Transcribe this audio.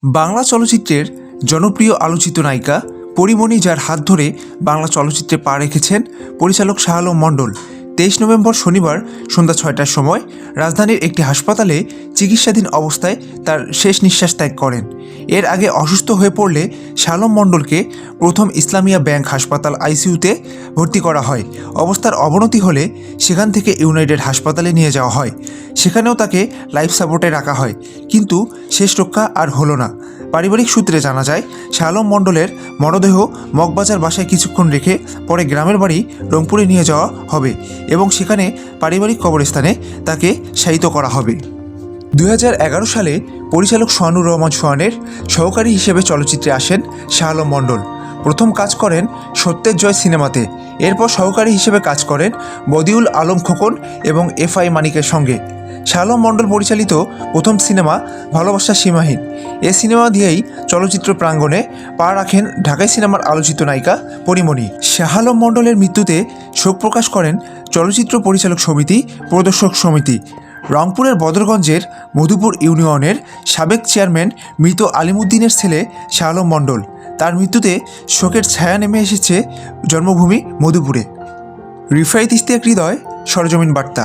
বাংলা চলচ্চিত্রের জনপ্রিয় আলোচিত নায়িকা পরীমণি, যার হাত ধরে বাংলা চলচ্চিত্রে পা রেখেছেন পরিচালক শাহ আলম মণ্ডল, 23 নভেম্বর শনিবার সন্ধ্যা 6টার সময় রাজধানীর একটি হাসপাতালে চিকিৎসাধীন অবস্থায় তার শেষ নিঃশ্বাস ত্যাগ করেন। এর আগে অসুস্থ হয়ে পড়লে শাহ আলম মণ্ডলকে প্রথম ইসলামিয়া ব্যাংক হাসপাতাল আইসিইউতে ভর্তি করা হয়। অবস্থার অবনতি হলে সেখান থেকে ইউনাইটেড হাসপাতালে নিয়ে যাওয়া হয়। সেখানেও তাকে লাইফ সাপোর্টে রাখা হয়, কিন্তু শেষ রক্ষা আর হলো না। পারিবারিক সূত্রে জানা যায়, শাহ আলম মণ্ডলের মরদেহ মগবাজার বাসায় কিছুক্ষণ রেখে পরে গ্রামের বাড়ি রংপুরে নিয়ে যাওয়া হবে এবং সেখানে পারিবারিক কবরস্থানে তাকে শায়িত করা হবে। 2011 সালে পরিচালক সোহানুর রহমান সোহানের সহকারী হিসেবে চলচ্চিত্রে আসেন শাহ আলম মণ্ডল। প্রথম কাজ করেন সত্যের জয় সিনেমাতে, এরপর সহকারী হিসেবে কাজ করেন বদিউল আলম খোকন এবং এফআই মানিকের সঙ্গে। শাহ আলম মণ্ডল পরিচালিত প্রথম সিনেমা ভালোবাসা সীমাহীন। এ সিনেমা দিয়েই চলচ্চিত্র প্রাঙ্গণে পা রাখেন ঢাকাই সিনেমার আলোচিত নায়িকা পরীমণি। শাহ আলম মণ্ডলের মৃত্যুতে শোক প্রকাশ করেন চলচ্চিত্র পরিচালক সমিতি, প্রদর্শক সমিতি। রংপুরের বদরগঞ্জের মধুপুর ইউনিয়নের সাবেক চেয়ারম্যান মৃত আলিমুদ্দিনের ছেলে শাহ আলম মণ্ডল। তার মৃত্যুতে শোকের ছায়া নেমে এসেছে জন্মভূমি মধুপুরে। রিফায়েত ইশতিয়াক হৃদয়, সরজমিন বার্তা।